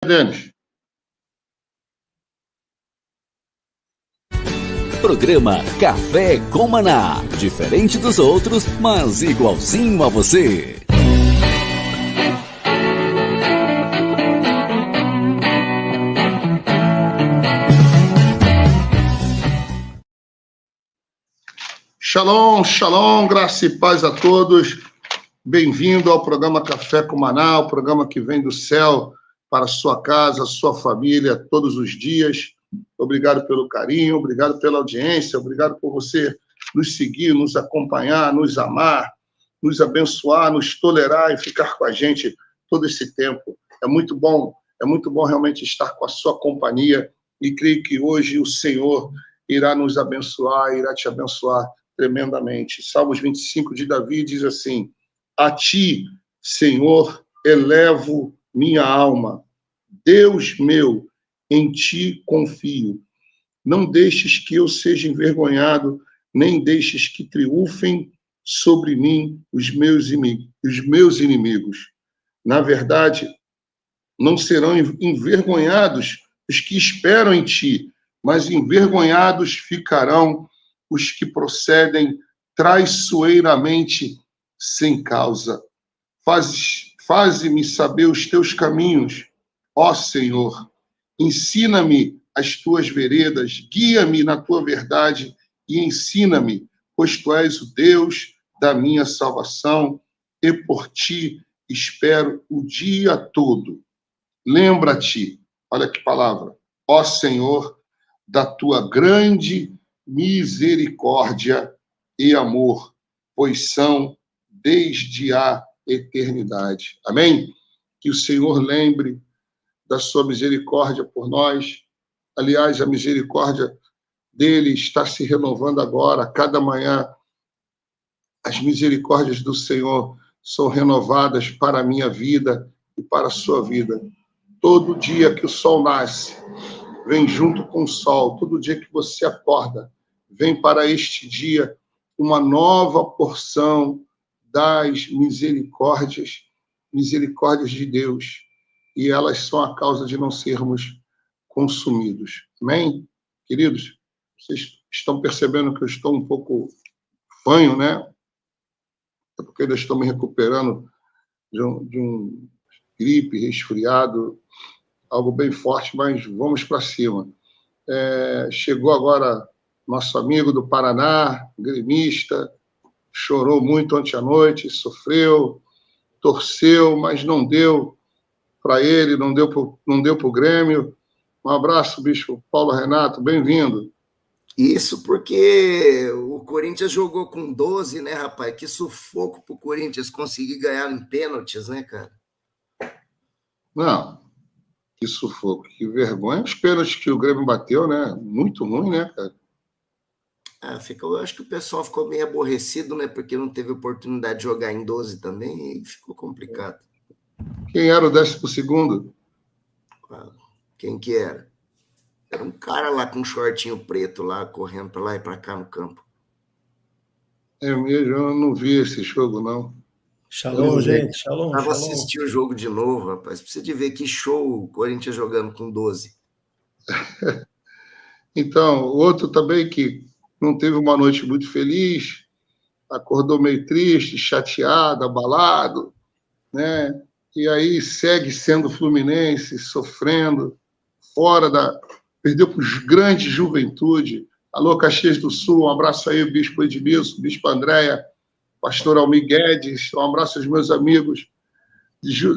Denis. Programa Café com Maná. Diferente dos outros, mas igualzinho a você. Shalom, shalom, graça e paz a todos. Bem-vindo ao programa Café com Maná, o programa que vem do céu para a sua casa, a sua família, todos os dias. Obrigado pelo carinho, obrigado pela audiência, obrigado por você nos seguir, nos acompanhar, nos amar, nos abençoar, nos tolerar e ficar com a gente todo esse tempo. É muito bom realmente estar com a sua companhia e creio que hoje o Senhor irá nos abençoar, irá te abençoar tremendamente. Salmos 25 de Davi diz assim: a ti, Senhor, elevo minha alma. Deus meu, em ti confio. Não deixes que eu seja envergonhado, nem deixes que triunfem sobre mim os meus inimigos. Na verdade, não serão envergonhados os que esperam em ti, mas envergonhados ficarão os que procedem traiçoeiramente sem causa. Faze-me saber os teus caminhos, ó Senhor. Ensina-me as tuas veredas, guia-me na tua verdade e ensina-me, pois tu és o Deus da minha salvação e por ti espero o dia todo. Lembra-te, olha que palavra, ó Senhor, da tua grande misericórdia e amor, pois são desde a eternidade. Amém? Que o Senhor lembre da sua misericórdia por nós. Aliás, a misericórdia dele está se renovando agora. A cada manhã, as misericórdias do Senhor são renovadas para a minha vida e para a sua vida. Todo dia que o sol nasce, vem junto com o sol. Todo dia que você acorda, vem para este dia uma nova porção das misericórdias de Deus. E elas são a causa de não sermos consumidos. Amém? Queridos, vocês estão percebendo que eu estou um pouco fanho, né? É porque ainda estou me recuperando de um gripe, resfriado, algo bem forte, mas vamos para cima. Chegou agora nosso amigo do Paraná, gremista, chorou muito ontem à noite, sofreu, torceu, mas não deu para ele, não deu para o Grêmio. Um abraço, Bispo Paulo Renato, bem-vindo. Isso porque o Corinthians jogou com 12, né, rapaz? Que sufoco para o Corinthians conseguir ganhar em pênaltis, né, cara? Não, que sufoco, que vergonha. Os pênaltis que o Grêmio bateu, né? Muito ruim, né, cara? Eu acho que o pessoal ficou meio aborrecido, né? Porque não teve oportunidade de jogar em 12 também e ficou complicado. Quem era o 12º? Quem que era? Era um cara lá com um shortinho preto lá, correndo para lá e para cá no campo. É mesmo, eu não vi esse jogo, não. Shalom, gente. Shalom. Tava assistir o jogo de novo, rapaz. Precisa de ver que show o Corinthians jogando com 12. Então, outro também que não teve uma noite muito feliz, acordou meio triste, chateado, abalado, né? E aí segue sendo Fluminense, sofrendo, perdeu para os grandes Juventude. Alô, Caxias do Sul, um abraço aí, Bispo Edmilson, Bispo Andréia, Pastor Almir Guedes, um abraço aos meus amigos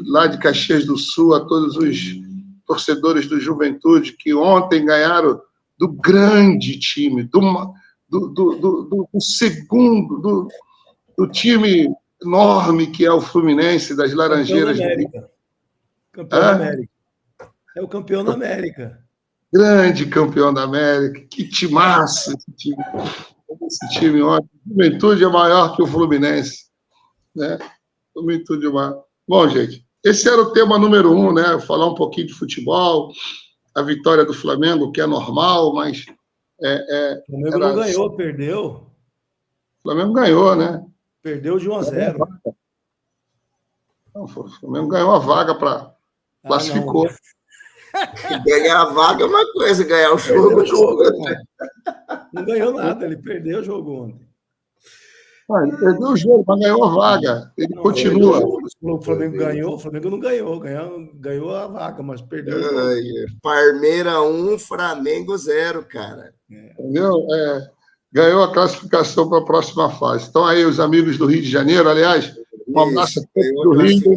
lá de Caxias do Sul, a todos os torcedores do Juventude que ontem ganharam do grande time, do segundo, do time enorme que é o Fluminense, das Laranjeiras. Campeão da América. É o campeão da América. Grande campeão da América. Que timaço esse time. Esse time ótimo. Juventude é maior que o Fluminense. Né? Juventude é maior. Bom, gente, esse era o tema número 1, né? Falar um pouquinho de futebol, a vitória do Flamengo, que é normal, mas... O Flamengo não ganhou, perdeu. O Flamengo ganhou, né? Perdeu de 1-0. Não, o Flamengo ganhou a vaga para... Classificou. Ganhar a vaga é uma coisa, ganhar o jogo é outra. Não ganhou nada, ele perdeu o jogo ontem. Ele perdeu o jogo, mas ganhou a vaga. Ele continua. O Flamengo ganhou, o Flamengo não ganhou. Ganhou a vaga, mas perdeu o jogo. Parmeira 1, Flamengo 0, cara. Entendeu? Ganhou a classificação para a próxima fase. Então, aí, os amigos do Rio de Janeiro, aliás, um abraço a todos do Rio.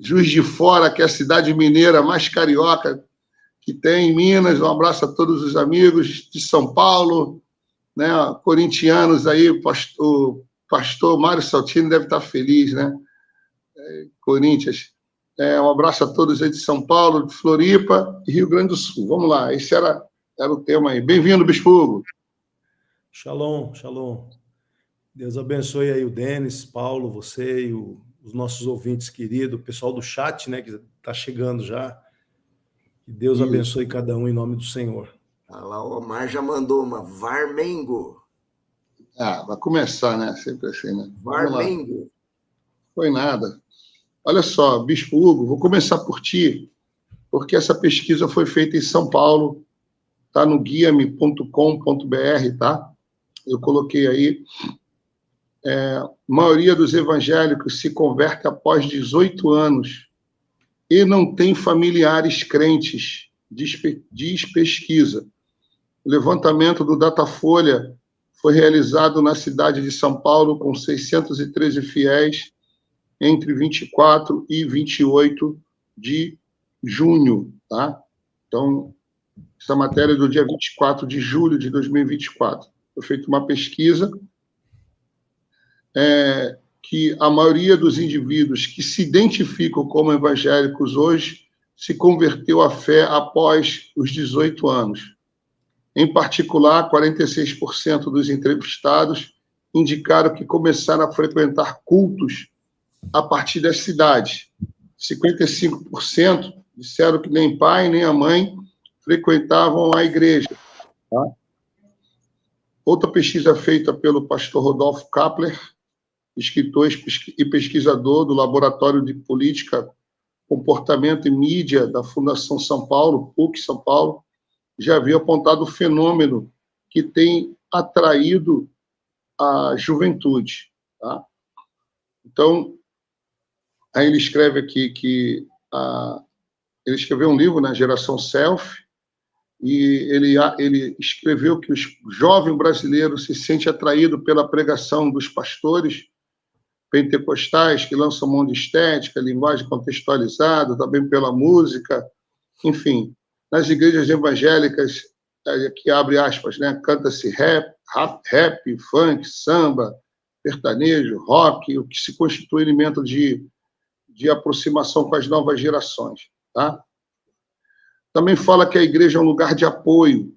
Juiz de Fora, que é a cidade mineira mais carioca que tem em Minas. Um abraço a todos os amigos de São Paulo, né? Corintianos aí, o pastor Mário Saltini deve estar feliz, né? Corinthians. Um abraço a todos aí de São Paulo, de Floripa e Rio Grande do Sul. Vamos lá, esse era o tema aí. Bem-vindo, Bispo Hugo. Shalom, shalom. Deus abençoe aí o Denis, Paulo, você e os nossos ouvintes queridos, o pessoal do chat, né, que está chegando já. Que Deus abençoe cada um em nome do Senhor. Lá, o Omar já mandou uma Varmengo. Vai começar, né? Sempre assim, né? Varmengo. Foi nada. Olha só, Bispo Hugo, vou começar por ti, porque essa pesquisa foi feita em São Paulo, tá no guiame.com.br, tá? Eu coloquei aí. A maioria dos evangélicos se converte após 18 anos e não tem familiares crentes, diz pesquisa. O levantamento do Datafolha foi realizado na cidade de São Paulo com 613 fiéis entre 24 e 28 de junho, tá? Então, essa matéria é do dia 24 de julho de 2024. Foi feita uma pesquisa que a maioria dos indivíduos que se identificam como evangélicos hoje se converteu à fé após os 18 anos. Em particular, 46% dos entrevistados indicaram que começaram a frequentar cultos a partir dessa idade. 55% disseram que nem pai nem a mãe frequentavam a igreja. Tá? Outra pesquisa feita pelo pastor Rodolfo Kapler, escritor e pesquisador do Laboratório de Política, Comportamento e Mídia da Fundação São Paulo, PUC São Paulo, já havia apontado o fenômeno que tem atraído a juventude. Tá? Então, aí ele escreve aqui que ele escreveu um livro, né, Geração Selfie, e ele escreveu que o jovem brasileiro se sente atraído pela pregação dos pastores pentecostais, que lançam mão de estética, linguagem contextualizada, também pela música, enfim. Nas igrejas evangélicas, que abre aspas, né, canta-se rap, funk, samba, sertanejo, rock, o que se constitui elemento de aproximação com as novas gerações. Tá? Também fala que a igreja é um lugar de apoio,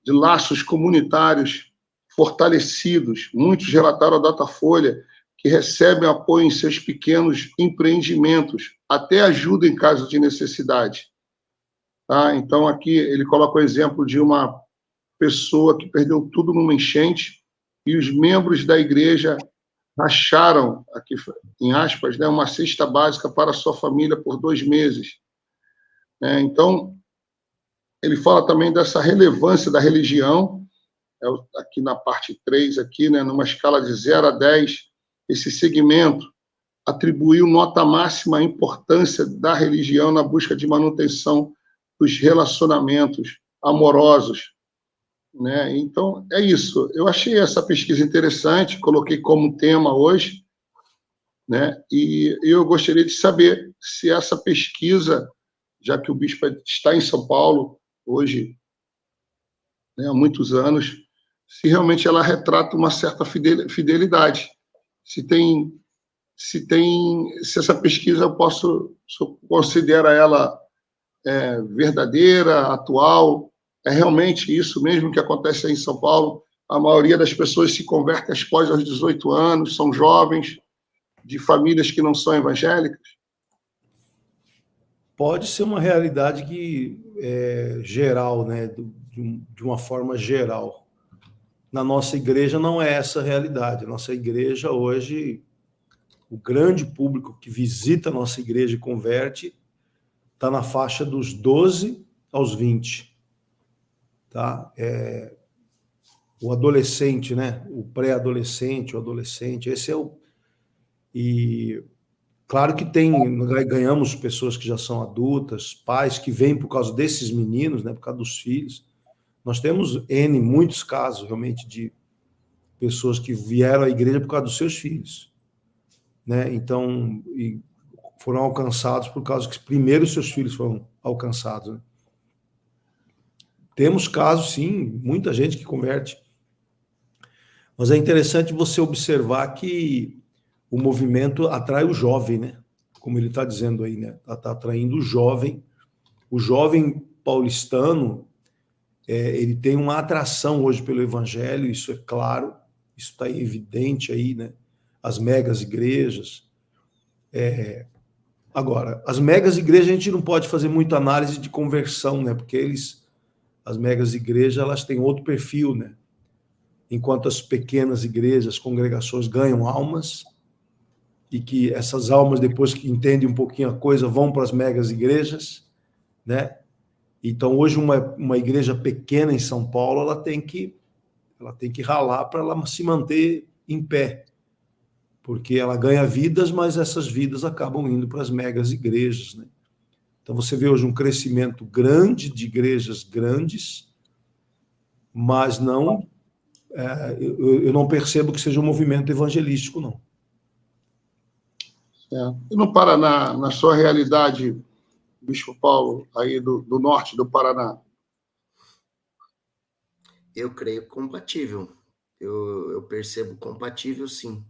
de laços comunitários fortalecidos. Muitos relataram a Datafolha que recebem apoio em seus pequenos empreendimentos, até ajuda em caso de necessidade. Tá? Então, aqui ele coloca o exemplo de uma pessoa que perdeu tudo numa enchente e os membros da igreja acharam, aqui em aspas, né, uma cesta básica para a sua família por 2 meses. Então, ele fala também dessa relevância da religião, aqui na parte 3, aqui, né, numa escala de 0 a 10, esse segmento atribuiu nota máxima à importância da religião na busca de manutenção dos relacionamentos amorosos. Né? Então, é isso. Eu achei essa pesquisa interessante, coloquei como tema hoje, né? E eu gostaria de saber se essa pesquisa, já que o bispo está em São Paulo hoje, né, há muitos anos, se realmente ela retrata uma certa fidelidade. Se essa pesquisa eu posso considerar ela verdadeira, atual, é realmente isso mesmo que acontece aí em São Paulo. A maioria das pessoas se converte após os 18 anos, são jovens, de famílias que não são evangélicas? Pode ser uma realidade que geral, né? De uma forma geral. Na nossa igreja não é essa a realidade. A nossa igreja hoje, o grande público que visita a nossa igreja e converte, está na faixa dos 12 aos 20. Tá? O adolescente, né? O pré-adolescente, o adolescente, esse é o... E claro que ganhamos pessoas que já são adultas, pais que vêm por causa desses meninos, né? Por causa dos filhos. Nós temos muitos casos, realmente, de pessoas que vieram à igreja por causa dos seus filhos, né? Então, foram alcançados por causa que primeiro seus filhos foram alcançados, né? Temos casos, sim, muita gente que converte. Mas é interessante você observar que o movimento atrai o jovem, né? Como ele está dizendo aí, né? Está atraindo o jovem. O jovem paulistano, ele tem uma atração hoje pelo evangelho, isso é claro, isso está evidente aí, né? As megas igrejas. Agora, as megas igrejas a gente não pode fazer muita análise de conversão, né? Porque as megas igrejas, elas têm outro perfil, né? Enquanto as pequenas igrejas, congregações ganham almas, e que essas almas, depois que entendem um pouquinho a coisa, vão para as megas igrejas, né? Então, hoje, uma igreja pequena em São Paulo, ela tem que ralar para ela se manter em pé, porque ela ganha vidas, mas essas vidas acabam indo para as megas igrejas, né? Então, você vê hoje um crescimento grande de igrejas grandes, mas não... eu não percebo que seja um movimento evangelístico, não. E no Paraná, na sua realidade, Bispo Paulo, aí do norte do Paraná? Eu creio compatível. Eu percebo compatível, sim.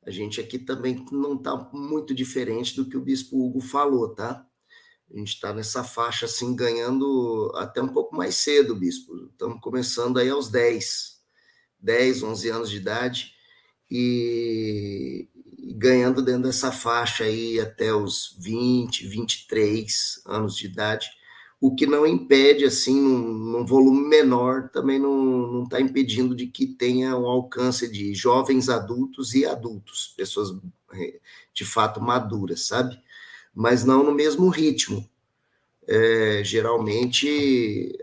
A gente aqui também não está muito diferente do que o Bispo Hugo falou, tá? A gente está nessa faixa, assim, ganhando até um pouco mais cedo, Bispo. Estamos começando aí aos 10, 11 anos de idade e ganhando dentro dessa faixa aí até os 20, 23 anos de idade, o que não impede, assim, num volume menor, também não está impedindo de que tenha um alcance de jovens adultos e adultos, pessoas de fato maduras, sabe? Mas não no mesmo ritmo. Geralmente,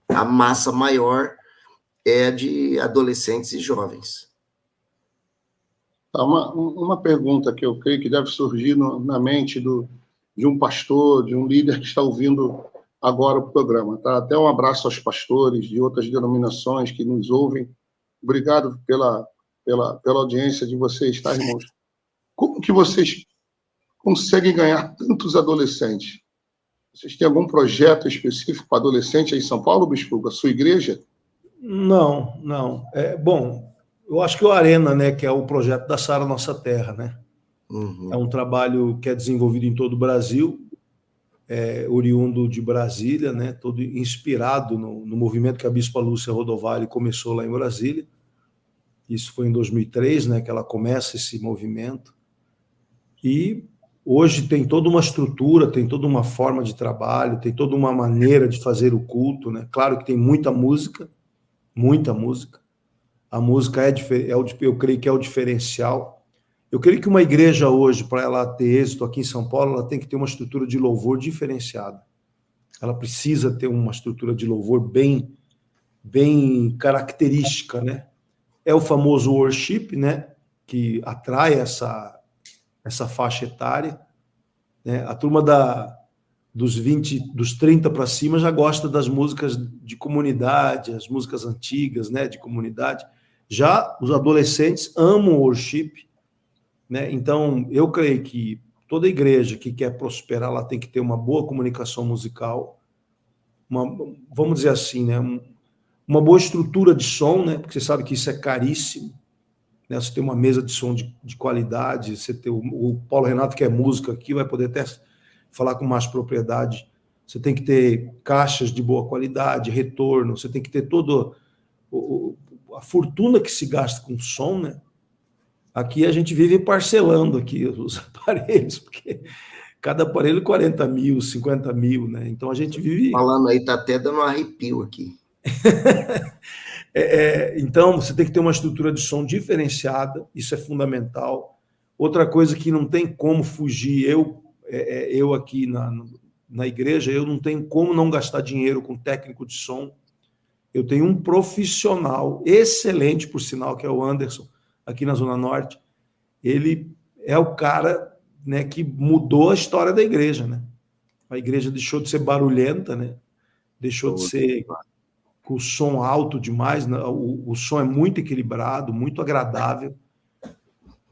a massa maior é a de adolescentes e jovens. Uma pergunta que eu creio que deve surgir na mente de um pastor, de um líder que está ouvindo agora o programa. Tá? Até um abraço aos pastores de outras denominações que nos ouvem. Obrigado pela audiência de vocês, tá, irmãos? Como que vocês conseguem ganhar tantos adolescentes? Vocês têm algum projeto específico para adolescente aí em São Paulo, Bispo? A sua igreja? Não. Bom, eu acho que o Arena, né, que é o projeto da Sara Nossa Terra, né? Uhum. É um trabalho que é desenvolvido em todo o Brasil, oriundo de Brasília, né? Todo inspirado no movimento que a Bispa Lúcia Rodovalho começou lá em Brasília. Isso foi em 2003, né, que ela começa esse movimento. E hoje tem toda uma estrutura, tem toda uma forma de trabalho, tem toda uma maneira de fazer o culto, né? Claro que tem muita música. A música eu creio que é o diferencial. Eu creio que uma igreja hoje, para ela ter êxito aqui em São Paulo, ela tem que ter uma estrutura de louvor diferenciada. Ela precisa ter uma estrutura de louvor bem característica, né? É o famoso worship, né? Que atrai essa faixa etária, né? A turma dos 30 para cima já gosta das músicas de comunidade, as músicas antigas, né? De comunidade. Já os adolescentes amam o worship, né? Então, eu creio que toda igreja que quer prosperar, ela tem que ter uma boa comunicação musical, vamos dizer assim, né? Uma boa estrutura de som, né? Porque você sabe que isso é caríssimo, né? Você tem uma mesa de som de qualidade, você tem o Paulo Renato, que é músico aqui, vai poder até falar com mais propriedade. Você tem que ter caixas de boa qualidade, retorno, você tem que ter toda a fortuna que se gasta com som, né? Aqui a gente vive parcelando aqui os aparelhos, porque cada aparelho 40 mil, 50 mil, né? Então a gente vive... Falando aí, tá até dando um arrepio aqui. Então você tem que ter uma estrutura de som diferenciada, isso é fundamental. Outra coisa que não tem como fugir, eu aqui na igreja, eu não tenho como não gastar dinheiro com técnico de som. Eu tenho um profissional excelente, por sinal, que é o Anderson, aqui na Zona Norte. Ele é o cara, né, que mudou a história da igreja, né? A igreja deixou de ser barulhenta, né? Deixou de ser com o som alto demais, né? O som é muito equilibrado, muito agradável,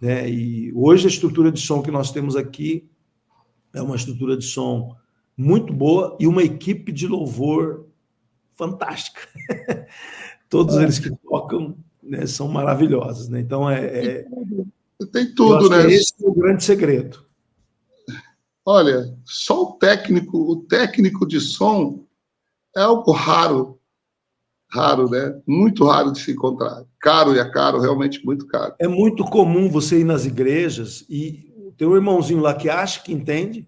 né? E hoje a estrutura de som que nós temos aqui é uma estrutura de som muito boa e uma equipe de louvor fantástica. Todos eles que tocam, né, são maravilhosos, né? Então tem tudo, né? Esse é o grande segredo. Olha, só o técnico de som é algo raro, né? Muito raro de se encontrar. Caro, e é caro, realmente muito caro. É muito comum você ir nas igrejas e tem um irmãozinho lá que acha que entende,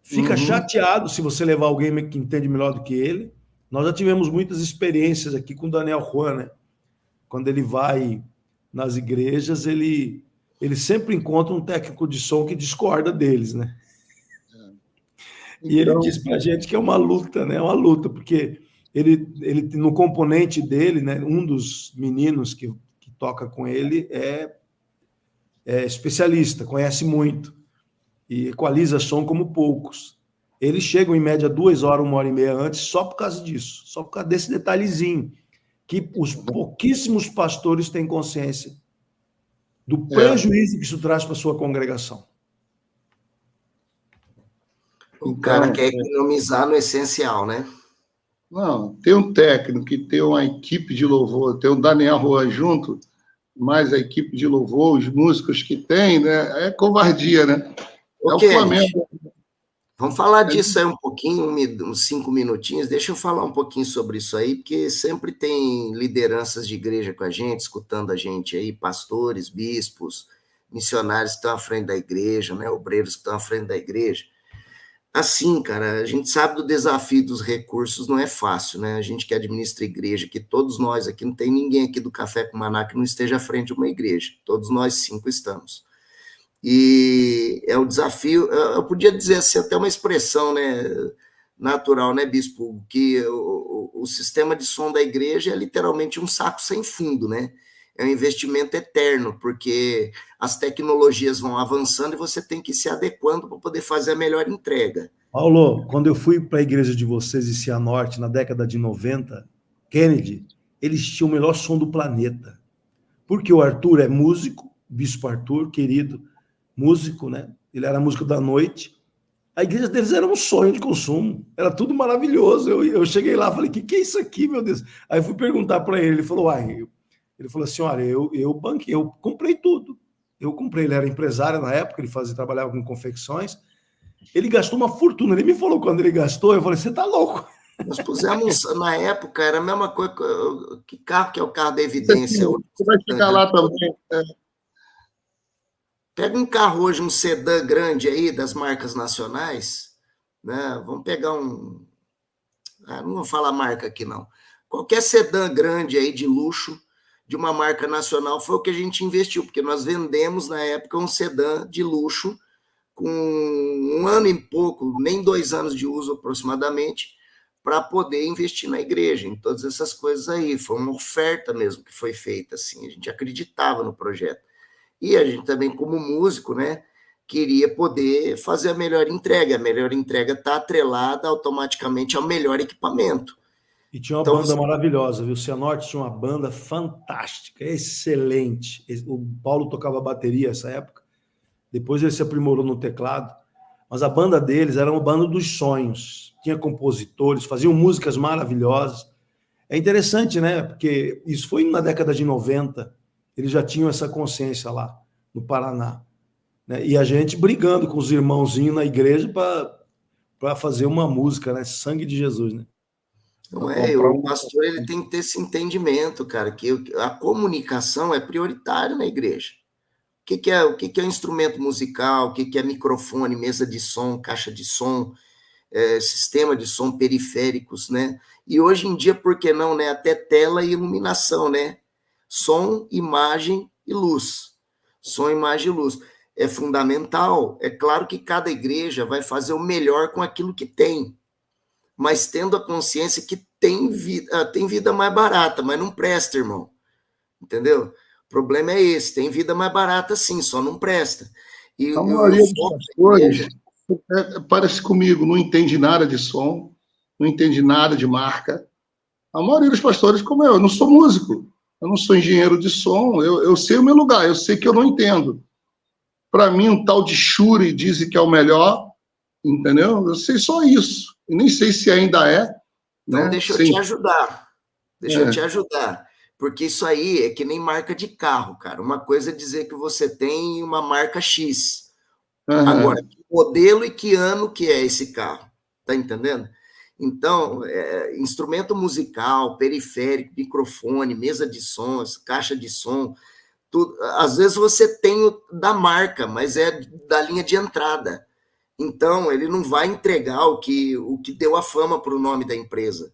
fica chateado se você levar alguém que entende melhor do que ele. Nós já tivemos muitas experiências aqui com o Daniel Juan, né? Quando ele vai nas igrejas, ele sempre encontra um técnico de som que discorda deles, né? E ele diz para a gente que é uma luta, né? É uma luta, porque ele no componente dele, né? Um dos meninos que toca com ele é especialista, conhece muito e equaliza som como poucos. Eles chegam em média 2 horas, 1h30 antes, só por causa disso, só por causa desse detalhezinho, que os pouquíssimos pastores têm consciência do prejuízo que isso traz para a sua congregação. O cara quer economizar no essencial, né? Não, tem um técnico, que tem uma equipe de louvor, tem o Daniel Juan junto, mais a equipe de louvor, os músicos que tem, né? É covardia, né? É o Flamengo. Vamos falar disso aí um pouquinho, uns 5 minutinhos. Deixa eu falar um pouquinho sobre isso aí, porque sempre tem lideranças de igreja com a gente, escutando a gente aí, pastores, bispos, missionários que estão à frente da igreja, né? Obreiros que estão à frente da igreja. Assim, cara, a gente sabe do desafio dos recursos, não é fácil, né? A gente que administra igreja, que todos nós aqui, não tem ninguém aqui do Café com Maná que não esteja à frente de uma igreja. Todos nós 5 estamos. E é o desafio, eu podia dizer assim, até uma expressão, né, natural, né, bispo, que o sistema de som da igreja é literalmente um saco sem fundo, né? É um investimento eterno, porque as tecnologias vão avançando e você tem que ir se adequando para poder fazer a melhor entrega. Paulo, quando eu fui para a igreja de vocês em Cianorte, na década de 90, Kennedy, eles tinham o melhor som do planeta. Porque o Arthur é músico, bispo Arthur, querido, músico, né? Ele era músico da noite. A igreja deles era um sonho de consumo. Era tudo maravilhoso. Eu cheguei lá e falei, que é isso aqui, meu Deus? Aí eu fui perguntar para ele. Ele falou, ele falou assim, olha, eu banquei, eu comprei tudo. Eu comprei, ele era empresário na época, ele trabalhava com confecções. Ele gastou uma fortuna. Ele me falou quando ele gastou, eu falei, você tá louco. Nós pusemos, na época, era a mesma coisa, que carro que é o carro da evidência? Você vai chegar lá também. Pega um carro hoje, um sedã grande aí, das marcas nacionais, né? Vamos pegar não vou falar marca aqui, não. Qualquer sedã grande aí de luxo, de uma marca nacional, foi o que a gente investiu, porque nós vendemos, na época, um sedã de luxo, com 1 ano e pouco, nem 2 anos de uso aproximadamente, para poder investir na igreja, em todas essas coisas aí. Foi uma oferta mesmo que foi feita, assim, a gente acreditava no projeto. E a gente também, como músico, né, queria poder fazer a melhor entrega. A melhor entrega está atrelada automaticamente ao melhor equipamento. E tinha uma banda maravilhosa, viu? O Cianorte tinha uma banda fantástica, excelente. O Paulo tocava bateria nessa época, depois ele se aprimorou no teclado, mas a banda deles era uma banda dos sonhos. Tinha compositores, faziam músicas maravilhosas. É interessante, né? Porque isso foi na década de 90, eles já tinham essa consciência lá no Paraná, né? E a gente brigando com os irmãozinhos na igreja para fazer uma música, né? Sangue de Jesus, né? Não o pastor ele tem que ter esse entendimento, cara, que a comunicação é prioritária na igreja. O que é instrumento musical, o que é microfone, mesa de som, caixa de som, sistema de som periféricos, né? E hoje em dia, por que não, né? Até tela e iluminação, né? Som, imagem e luz. Som, imagem e luz. é fundamental. É claro que cada igreja vai fazer o melhor com aquilo que tem, mas tendo a consciência que tem vida mais barata, mas não presta, irmão. Entendeu? O problema é esse, tem vida mais barata sim, só não presta. E a maioria dos pastores, parece comigo, não entende nada de som, não entende nada de marca. A maioria dos pastores, como eu não sou músico, eu não sou engenheiro de som, eu sei o meu lugar, eu sei que eu não entendo. Para mim, um tal de Shure dizem que é o melhor, entendeu? Eu sei só isso, e nem sei se ainda é. Então, né? deixa eu te ajudar. Eu te ajudar. Porque isso aí é que nem marca de carro, cara. Uma coisa é dizer que você tem uma marca X. Agora, que modelo e que ano que é esse carro? Tá entendendo? Então, instrumento musical, periférico, microfone, mesa de sons, caixa de som, tudo. Às vezes você tem o da marca, mas é da linha de entrada. Então, ele não vai entregar o que deu a fama para o nome da empresa.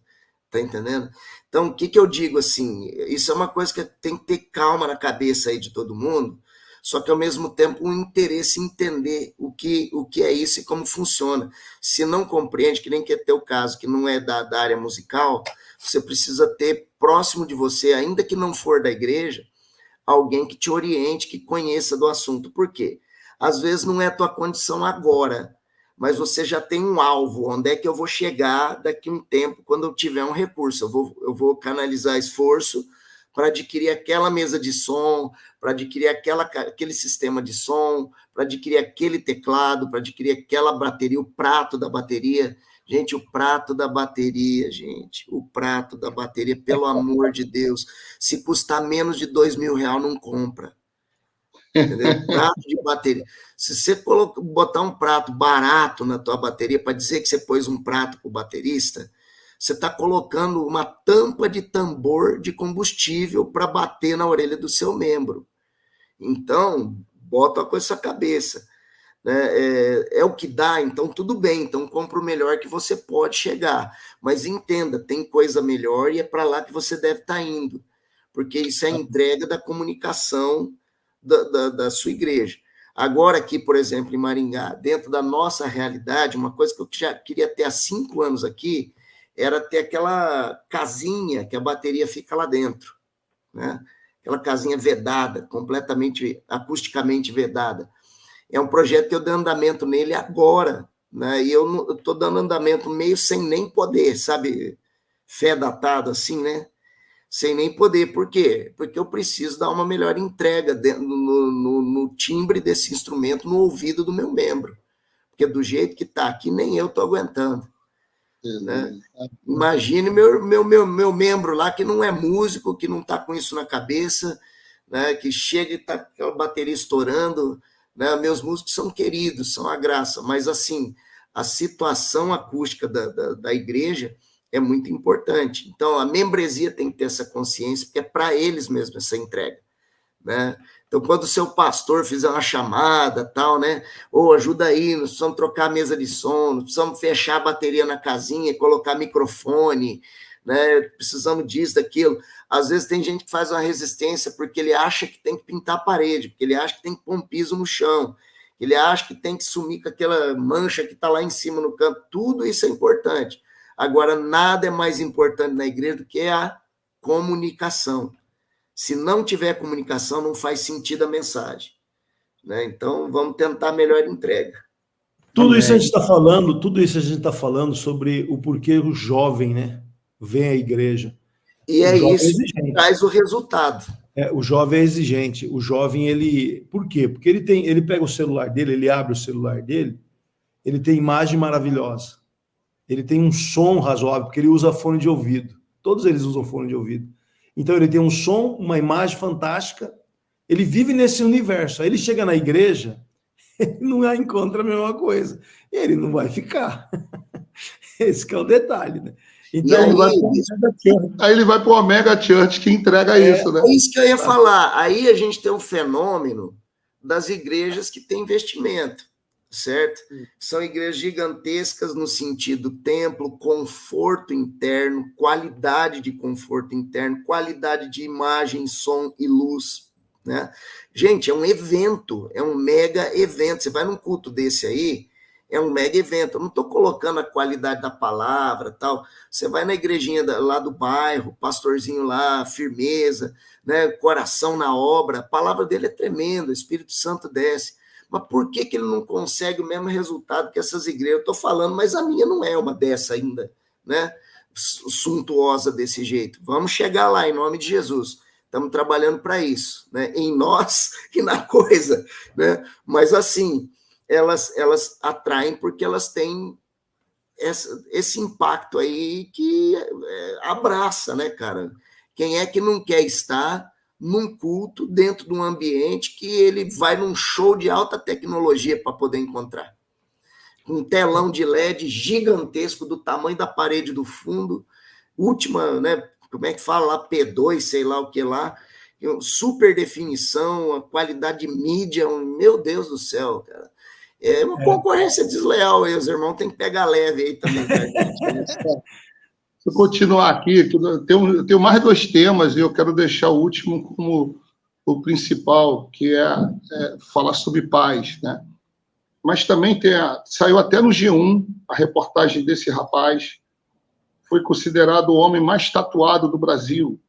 Tá entendendo? Então, o que eu digo assim? Isso é uma coisa que tem que ter calma na cabeça aí de todo mundo, só que ao mesmo tempo um interesse em entender o que é isso e como funciona. Se não compreende, que nem que é teu caso, que não é da área musical, você precisa ter próximo de você, ainda que não for da igreja, alguém que te oriente, que conheça do assunto. Por quê? Às vezes não é a tua condição agora, mas você já tem um alvo, onde é que eu vou chegar daqui a um tempo, quando eu tiver um recurso. Eu vou canalizar esforço para adquirir aquela mesa de som, para adquirir aquele sistema de som, para adquirir aquele teclado, para adquirir aquela bateria, o prato da bateria. Gente, o prato da bateria, pelo amor de Deus, se custar menos de R$2.000, não compra. Entendeu? Prato de bateria. Se você botar um prato barato na tua bateria, para dizer que você pôs um prato para o baterista, você está colocando uma tampa de tambor de combustível para bater na orelha do seu membro. Então, bota com essa cabeça. É o que dá, então tudo bem, então compra o melhor que você pode chegar. Mas entenda, tem coisa melhor e é para lá que você deve estar indo. Porque isso é a entrega da comunicação da sua igreja. Agora aqui, por exemplo, em Maringá, dentro da nossa realidade, uma coisa que eu já queria ter há 5 anos aqui, era ter aquela casinha que a bateria fica lá dentro, né? Aquela casinha vedada, completamente, acusticamente vedada. É um projeto que eu dei andamento nele agora, né? E eu estou dando andamento meio sem nem poder, sabe? Fé datado assim, né? Sem nem poder. Por quê? Porque eu preciso dar uma melhor entrega no timbre desse instrumento, no ouvido do meu membro. Porque do jeito que está aqui, nem eu estou aguentando. Né? Imagine meu membro lá, que não é músico, que não está com isso na cabeça, né? Que chega e está com a bateria estourando. Né? Meus músicos são queridos, são a graça, mas assim, a situação acústica da igreja é muito importante. Então, a membresia tem que ter essa consciência, porque é para eles mesmo essa entrega, né? Então, quando o seu pastor fizer uma chamada, tal, né? Ajuda aí, nós precisamos trocar a mesa de som, nós precisamos fechar a bateria na casinha, colocar microfone, né? Precisamos disso, daquilo. Às vezes tem gente que faz uma resistência porque ele acha que tem que pintar a parede, porque ele acha que tem que pôr um piso no chão, ele acha que tem que sumir com aquela mancha que está lá em cima no canto. Tudo isso é importante. Agora, nada é mais importante na igreja do que a comunicação. Se não tiver comunicação, não faz sentido a mensagem. Né? Então, vamos tentar a melhor entrega. Tudo isso a gente está falando sobre o porquê o jovem, né, vem à igreja. E é isso que traz o resultado. O jovem é exigente. O jovem, por quê? Porque ele pega o celular dele, ele abre o celular dele, ele tem imagem maravilhosa. Ele tem um som razoável, porque ele usa fone de ouvido. Todos eles usam fone de ouvido. Então, ele tem um som, uma imagem fantástica, ele vive nesse universo. Aí ele chega na igreja, ele não encontra a mesma coisa. E ele não vai ficar. Esse que é o detalhe, né? Então, aí ele vai para o Omega Church, que entrega isso, né? É isso que eu ia falar. Aí a gente tem um fenômeno das igrejas que têm investimento, certo? São igrejas gigantescas no sentido templo, conforto interno, qualidade de conforto interno, qualidade de imagem, som e luz, né? Gente, é um evento, é um mega evento. Você vai num culto desse aí, é um mega evento. Eu não estou colocando a qualidade da palavra, tal. Você vai na igrejinha lá do bairro, pastorzinho lá, firmeza, né? Coração na obra. A palavra dele é tremenda, o Espírito Santo desce. Mas por que ele não consegue o mesmo resultado que essas igrejas? Eu estou falando, mas a minha não é uma dessa ainda, né? Suntuosa desse jeito. Vamos chegar lá, em nome de Jesus. Estamos trabalhando para isso, né? Em nós e na coisa, né? Mas assim, elas atraem porque elas têm esse impacto aí que abraça, né, cara? Quem é que não quer estar num culto dentro de um ambiente que ele vai num show de alta tecnologia para poder encontrar? Um telão de LED gigantesco do tamanho da parede do fundo, última, né? Como é que fala lá? P2, sei lá o que lá, super definição, a qualidade de mídia, meu Deus do céu, cara. É uma concorrência desleal aí, os irmãos têm que pegar leve aí também. Se eu continuar aqui, eu tenho mais 2 temas e eu quero deixar o último como o principal, que é falar sobre paz, né? Mas também saiu até no G1 a reportagem desse rapaz, foi considerado o homem mais tatuado do Brasil.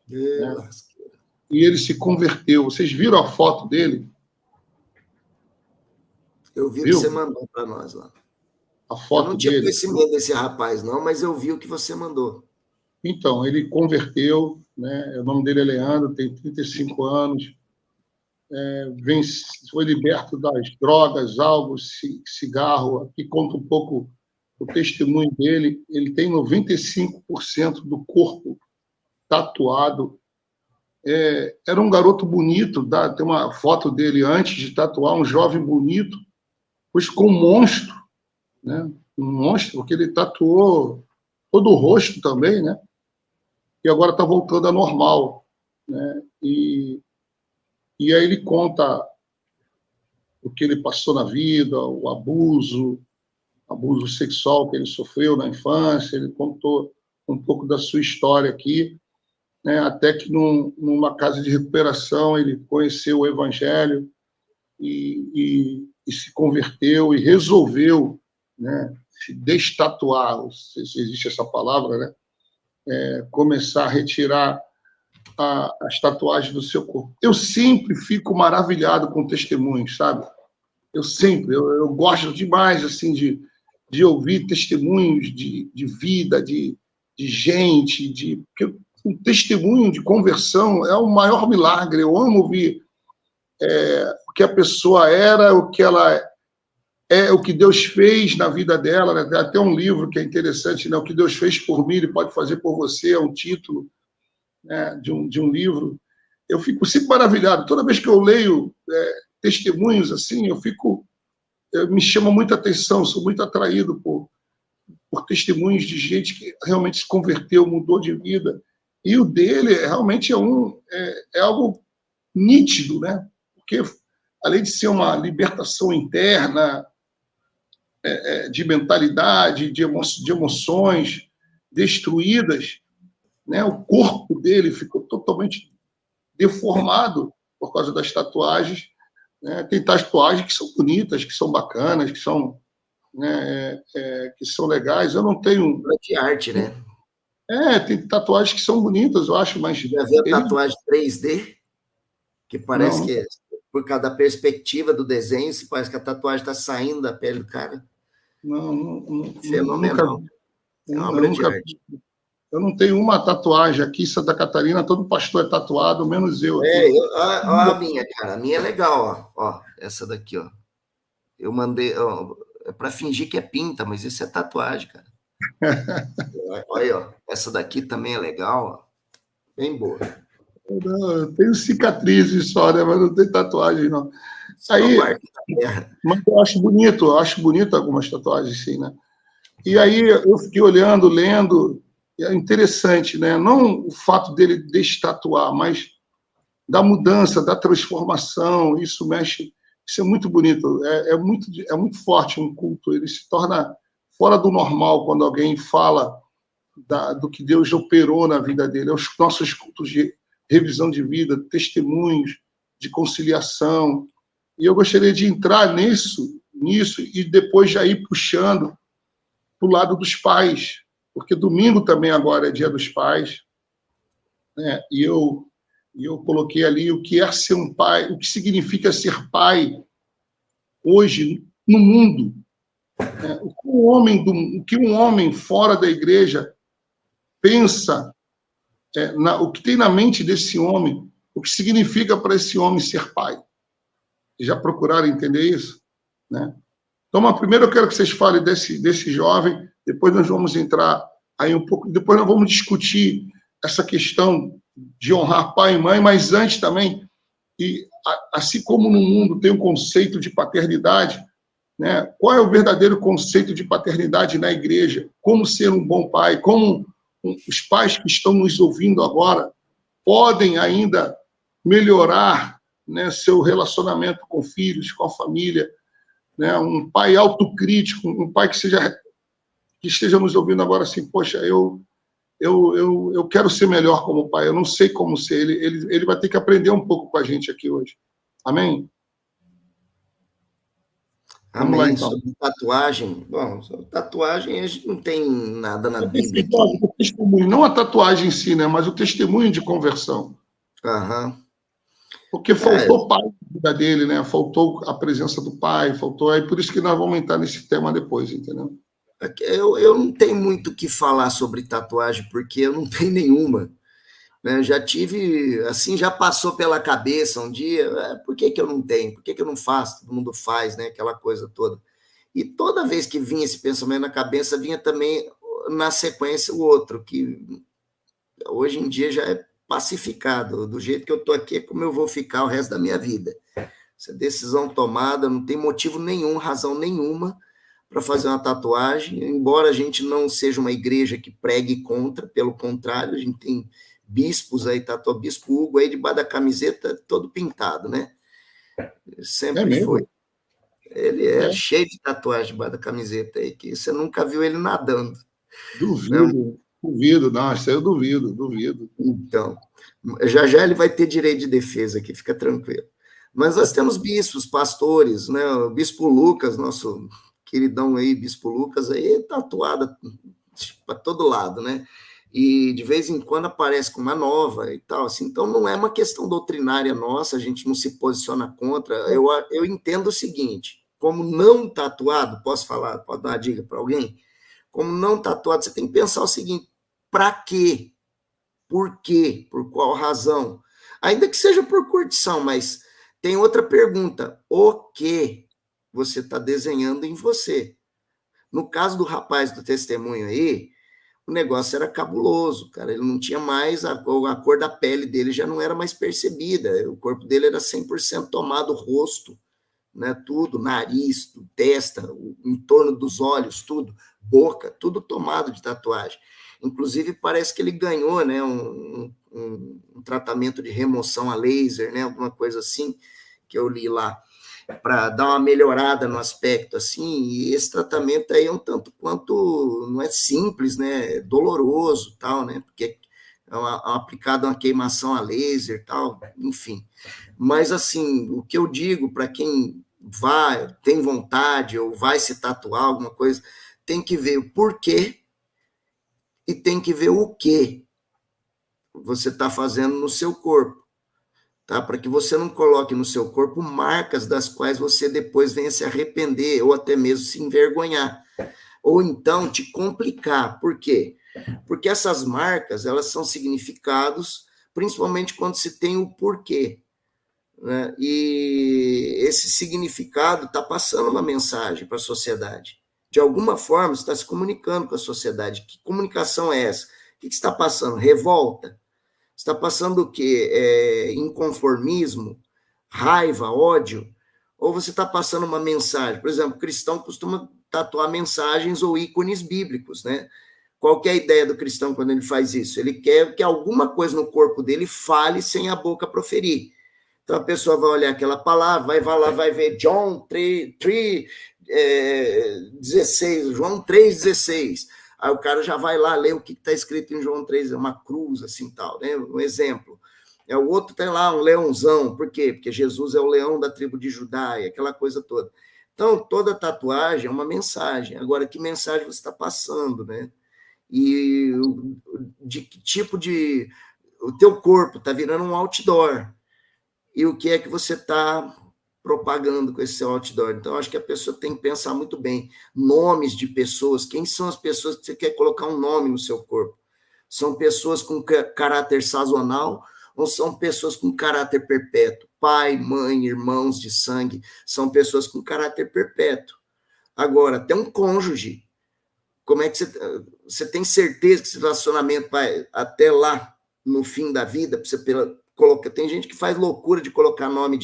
Né? E ele se converteu. Vocês viram a foto dele? Eu vi o que você mandou para nós lá. A foto eu não tinha dele. Conhecimento desse rapaz, não, mas eu vi o que você mandou. Então, ele converteu, né? O nome dele é Leandro, tem 35 anos, foi liberto das drogas, álcool, cigarro. Aqui conta um pouco o testemunho dele. Ele tem 95% do corpo tatuado. Era um garoto bonito, tem uma foto dele antes de tatuar, um jovem bonito, pois com um monstro, né? Um monstro, porque ele tatuou todo o rosto também, né? E agora está voltando a normal, né? E aí ele conta o que ele passou na vida, o abuso sexual que ele sofreu na infância. Ele contou um pouco da sua história aqui, né? Até que numa casa de recuperação ele conheceu o Evangelho e se converteu e resolveu, né, se destatuar, não sei se existe essa palavra, né? Começar a retirar as tatuagens do seu corpo. Eu sempre fico maravilhado com testemunhos, sabe? Eu gosto demais assim de ouvir testemunhos de vida, de gente, porque um testemunho de conversão é o maior milagre. Eu amo ouvir o que a pessoa era, o que ela o que Deus fez na vida dela, né? Tem até um livro que é interessante, né? O que Deus fez por mim, Ele pode fazer por você, é um título, né, de um livro. Eu fico sempre maravilhado. Toda vez que eu leio testemunhos assim, me chama muita atenção, sou muito atraído por testemunhos de gente que realmente se converteu, mudou de vida. E o dele realmente é algo nítido, né? Porque, além de ser uma libertação interna, de mentalidade, de emoções destruídas, né? O corpo dele ficou totalmente deformado por causa das tatuagens, né? Tem tatuagens que são bonitas, que são bacanas, que são, né, que são legais. Eu não tenho... De arte, né? Tem tatuagens que são bonitas, eu acho, mas... Já viu a tatuagem 3D? Que parece não. Que, por causa da perspectiva do desenho, se parece que a tatuagem está saindo da pele do cara. Não, fenomenal. É uma obra de arte. Eu não tenho uma tatuagem aqui em Santa Catarina, todo pastor é tatuado, menos eu. Olha a minha, cara. A minha é legal, ó. Essa daqui, ó. Eu mandei, ó, para fingir que é pinta, mas isso é tatuagem, cara. Olha aí, ó. Essa daqui também é legal, ó. Bem boa. Eu tenho cicatrizes só, né? Mas não tenho tatuagem, não. Aí, mas eu acho bonito algumas tatuagens, sim, né? E aí eu fiquei olhando, lendo, é interessante, né? Não o fato dele destatuar, mas da mudança, da transformação, isso é muito bonito, é muito forte um culto, ele se torna fora do normal quando alguém fala do que Deus operou na vida dele. Os nossos cultos de revisão de vida, testemunhos de conciliação. E eu gostaria de entrar nisso e depois já ir puxando para o lado dos pais, porque domingo também agora é Dia dos Pais, né? E eu coloquei ali o que é ser um pai, o que significa ser pai hoje no mundo. Né? O que um homem fora da igreja pensa, o que tem na mente desse homem, o que significa para esse homem ser pai. Já procuraram entender isso? Né? Então, mas primeiro eu quero que vocês falem desse jovem, depois nós vamos entrar aí um pouco, depois nós vamos discutir essa questão de honrar pai e mãe, mas antes também, e assim como no mundo tem um conceito de paternidade, né, qual é o verdadeiro conceito de paternidade na igreja? Como ser um bom pai? Como os pais que estão nos ouvindo agora podem ainda melhorar, né, seu relacionamento com filhos, com a família, né, um pai autocrítico, um pai que esteja nos ouvindo agora assim, poxa, eu quero ser melhor como pai, eu não sei como ser, ele vai ter que aprender um pouco com a gente aqui hoje. Amém? Amém. Lá, então. Sobre tatuagem, bom, sobre tatuagem a gente não tem nada na Bíblia. O testemunho, não a tatuagem em si, né, mas o testemunho de conversão. Aham. Porque faltou pai na vida dele, né? Faltou a presença do pai, faltou. Aí por isso que nós vamos entrar nesse tema depois, entendeu? Eu não tenho muito o que falar sobre tatuagem, porque eu não tenho nenhuma. Né? Já tive, assim, já passou pela cabeça um dia, por que eu não tenho? Por que eu não faço? Todo mundo faz, né? Aquela coisa toda. E toda vez que vinha esse pensamento na cabeça, vinha também, na sequência, o outro, que hoje em dia já é pacificado. Do jeito que eu estou aqui é como eu vou ficar o resto da minha vida. Essa decisão tomada, não tem motivo nenhum, razão nenhuma para fazer uma tatuagem, embora a gente não seja uma igreja que pregue contra, pelo contrário, a gente tem bispos aí, tatuou bispo Hugo aí debaixo da camiseta, todo pintado, né? Sempre foi. Ele é cheio de tatuagem debaixo da camiseta aí, que você nunca viu ele nadando. Duvido, não, isso aí eu duvido. Então, já ele vai ter direito de defesa aqui, fica tranquilo. Mas nós temos bispos, pastores, né? O bispo Lucas, nosso queridão aí, bispo Lucas, aí tatuado para todo lado, né? E de vez em quando aparece com uma nova e tal, assim. Então não é uma questão doutrinária nossa, a gente não se posiciona contra. Eu entendo o seguinte, como não tatuado, posso dar uma dica para alguém? Como não tatuado, você tem que pensar o seguinte, para quê? Por quê? Por qual razão? Ainda que seja por curtição, mas tem outra pergunta. O que você está desenhando em você? No caso do rapaz do testemunho aí, o negócio era cabuloso, cara. Ele não tinha mais, a cor da pele dele já não era mais percebida. O corpo dele era 100% tomado, o rosto, né, tudo, nariz, tudo, testa, o entorno dos olhos, tudo, boca, tudo tomado de tatuagem. Inclusive, parece que ele ganhou, né, um tratamento de remoção a laser, né, alguma coisa assim, que eu li lá, para dar uma melhorada no aspecto, assim, e esse tratamento aí é um tanto quanto, não é simples, né, é doloroso, tal, né, porque é aplicado uma queimação a laser, tal, enfim. Mas, assim, o que eu digo para quem tem vontade ou vai se tatuar alguma coisa, tem que ver o porquê e tem que ver o que você está fazendo no seu corpo, tá? Para que você não coloque no seu corpo marcas das quais você depois venha se arrepender ou até mesmo se envergonhar. Ou então te complicar. Por quê? Porque essas marcas, elas são significados, principalmente quando se tem o porquê, né? E esse significado está passando uma mensagem para a sociedade. De alguma forma, você está se comunicando com a sociedade. Que comunicação é essa? O que está passando? Revolta? Está passando o quê? Inconformismo? Raiva? Ódio? Ou você está passando uma mensagem? Por exemplo, o cristão costuma tatuar mensagens ou ícones bíblicos, né? Qual que é a ideia do cristão quando ele faz isso? Ele quer que alguma coisa no corpo dele fale sem a boca proferir. Então, a pessoa vai olhar aquela palavra, vai lá, vai ver John 3,16, João 3,16. Aí o cara já vai lá ler o que está escrito em João 3, é uma cruz, assim, tal, né? Um exemplo. O outro tem lá um leãozão. Por quê? Porque Jesus é o leão da tribo de Judá, e aquela coisa toda. Então, toda tatuagem é uma mensagem. Agora, que mensagem você está passando, né? E de que tipo de... O teu corpo está virando um outdoor. E o que é que você está propagando com esse seu outdoor? Então, acho que a pessoa tem que pensar muito bem. Nomes de pessoas. Quem são as pessoas que você quer colocar um nome no seu corpo? São pessoas com caráter sazonal ou são pessoas com caráter perpétuo? Pai, mãe, irmãos de sangue, são pessoas com caráter perpétuo. Agora, até um cônjuge. Como é que você tem certeza que esse relacionamento vai até lá, no fim da vida? Você coloca, tem gente que faz loucura de colocar nome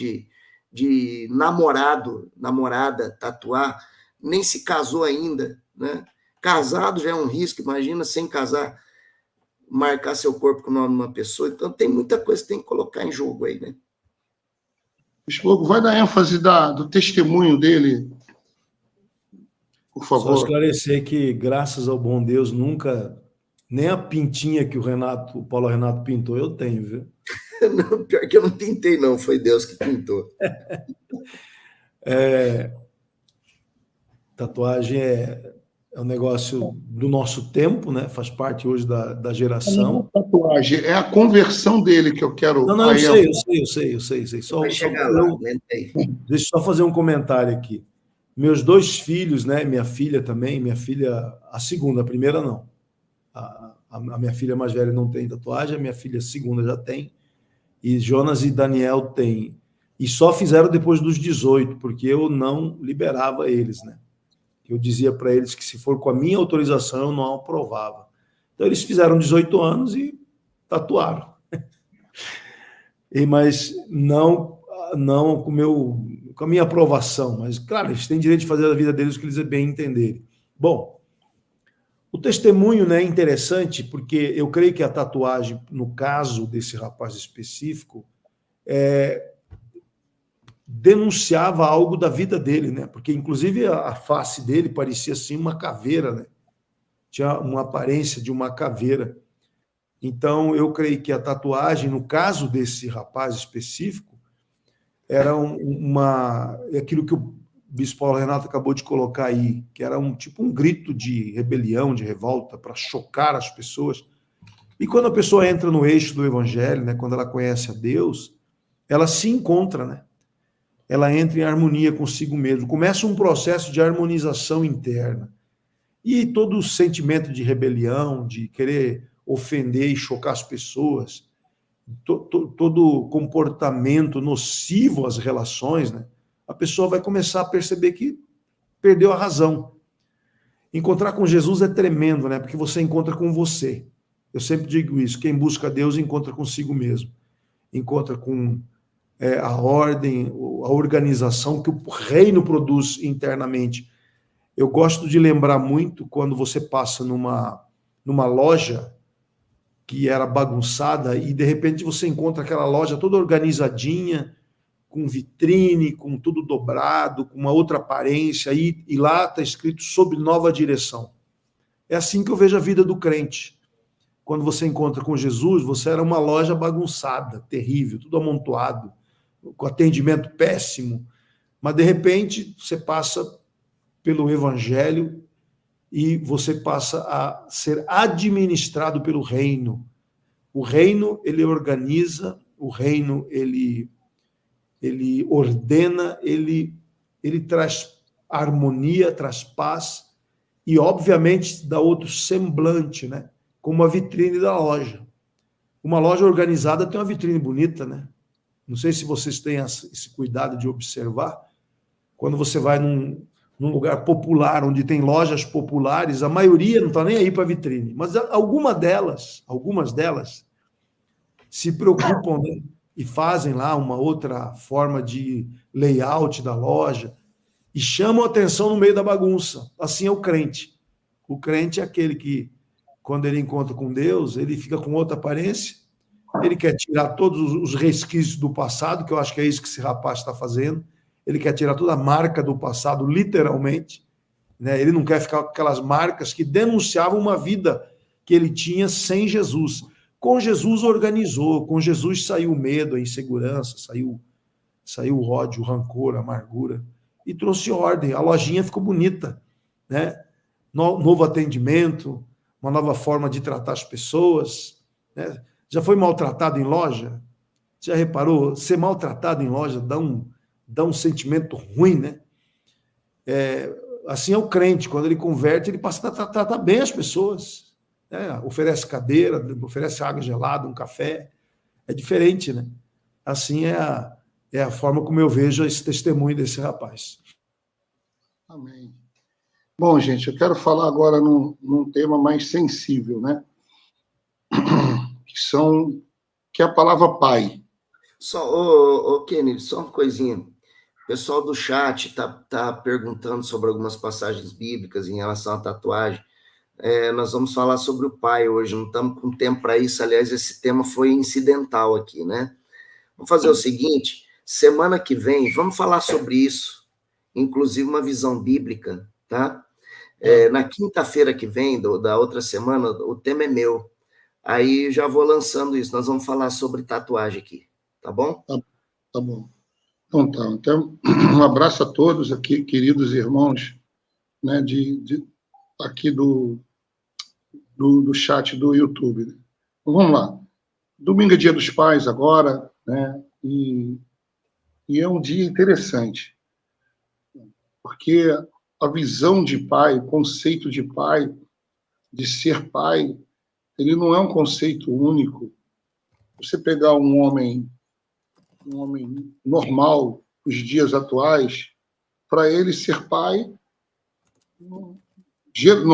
de namorado, namorada, tatuar, nem se casou ainda, né? Casado já é um risco, imagina sem casar, marcar seu corpo com o nome de uma pessoa. Então tem muita coisa que tem que colocar em jogo aí, né? Bispo Hugo, vai dar ênfase do testemunho dele, por favor. Só esclarecer que, graças ao bom Deus, nunca, nem a pintinha que o Paulo Renato pintou, eu tenho, viu? Não, pior que eu não pintei, não, foi Deus que pintou. Tatuagem é um negócio do nosso tempo, né? Faz parte hoje da geração. Não é tatuagem, é a conversão dele que eu quero... Não, eu sei. Vai chegar lá, deixa eu só fazer um comentário aqui. Meus 2 filhos, né? Minha filha também, a segunda, a primeira não. A minha filha mais velha não tem tatuagem, a minha filha segunda já tem. E Jonas e Daniel têm. E só fizeram depois dos 18, porque eu não liberava eles, né? Eu dizia para eles que se for com a minha autorização, eu não aprovava. Então, eles fizeram 18 anos e tatuaram. Mas não com a minha aprovação. Mas, claro, eles têm direito de fazer a vida deles o que eles bem entenderem. Bom, o testemunho, né, é interessante, porque eu creio que a tatuagem, no caso desse rapaz específico, denunciava algo da vida dele, né? Porque, inclusive, a face dele parecia assim uma caveira, né? Tinha uma aparência de uma caveira. Então, eu creio que a tatuagem, no caso desse rapaz específico, era aquilo que o Bispo Paulo Renato acabou de colocar aí, que era um grito de rebelião, de revolta, para chocar as pessoas. E quando a pessoa entra no eixo do Evangelho, né? Quando ela conhece a Deus, ela se encontra, né? Ela entra em harmonia consigo mesmo. Começa um processo de harmonização interna. E todo sentimento de rebelião, de querer ofender e chocar as pessoas, todo comportamento nocivo às relações, né? A pessoa vai começar a perceber que perdeu a razão. Encontrar com Jesus é tremendo, né? Porque você encontra com você. Eu sempre digo isso. Quem busca Deus encontra consigo mesmo. Encontra com a ordem, a organização que o reino produz internamente. Eu gosto de lembrar muito quando você passa numa loja que era bagunçada e, de repente, você encontra aquela loja toda organizadinha, com vitrine, com tudo dobrado, com uma outra aparência, e lá está escrito sob nova direção. É assim que eu vejo a vida do crente. Quando você encontra com Jesus, você era uma loja bagunçada, terrível, tudo amontoado, com atendimento péssimo, mas de repente você passa pelo Evangelho e você passa a ser administrado pelo reino. O reino, ele organiza, o reino, ele ordena, ele traz harmonia, traz paz e, obviamente, dá outro semblante, né? Como a vitrine da loja. Uma loja organizada tem uma vitrine bonita, né? Não sei se vocês têm esse cuidado de observar. Quando você vai num lugar popular, onde tem lojas populares, a maioria não está nem aí para a vitrine. Mas algumas delas se preocupam, né? E fazem lá uma outra forma de layout da loja e chamam a atenção no meio da bagunça. Assim é o crente. O crente é aquele que, quando ele encontra com Deus, ele fica com outra aparência. Ele quer tirar todos os resquícios do passado, que eu acho que é isso que esse rapaz está fazendo. Ele quer tirar toda a marca do passado, literalmente, né? Ele não quer ficar com aquelas marcas que denunciavam uma vida que ele tinha sem Jesus. Com Jesus organizou, com Jesus saiu o medo, a insegurança, saiu o ódio, o rancor, a amargura, e trouxe ordem. A lojinha ficou bonita, né? Novo atendimento, uma nova forma de tratar as pessoas, né? Já foi maltratado em loja? Já reparou? Ser maltratado em loja dá um sentimento ruim, né? Assim é o crente, quando ele converte, ele passa a tratar bem as pessoas, né? Oferece cadeira, oferece água gelada, um café, é diferente, né? Assim é a forma como eu vejo esse testemunho desse rapaz. Amém. Bom, gente, eu quero falar agora num tema mais sensível, né? Que é a palavra pai. Só, Kennedy, só uma coisinha. O pessoal do chat tá perguntando sobre algumas passagens bíblicas em relação à tatuagem. Nós vamos falar sobre o pai hoje, não estamos com tempo para isso. Aliás, esse tema foi incidental aqui, né? Vamos fazer o seguinte, semana que vem, vamos falar sobre isso, inclusive uma visão bíblica, tá? Na quinta-feira que vem, da outra semana, o tema é meu. Aí já vou lançando isso, nós vamos falar sobre tatuagem aqui, tá bom? Tá bom. Então, um abraço a todos aqui, queridos irmãos, né, aqui do chat do YouTube. Então, vamos lá. Domingo é Dia dos Pais agora, né, e é um dia interessante, porque a visão de pai, o conceito de pai, de ser pai, ele não é um conceito único. Você pegar um homem normal, os dias atuais, para ele ser pai, não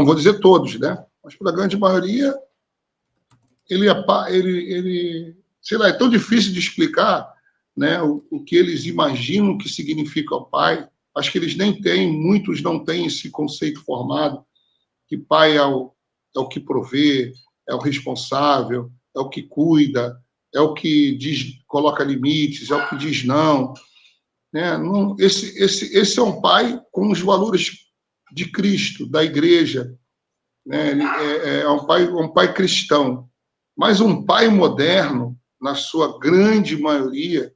vou dizer todos, né? Mas para a grande maioria, ele é pai, sei lá, é tão difícil de explicar, né, o que eles imaginam que significa o pai. Acho que eles nem têm, muitos não têm esse conceito formado, que pai é o que provê, é o responsável, é o que cuida, é o que coloca limites, é o que diz não. Né? Esse é um pai com os valores de Cristo, da igreja. Né? Ele é um pai cristão. Mas um pai moderno, na sua grande maioria,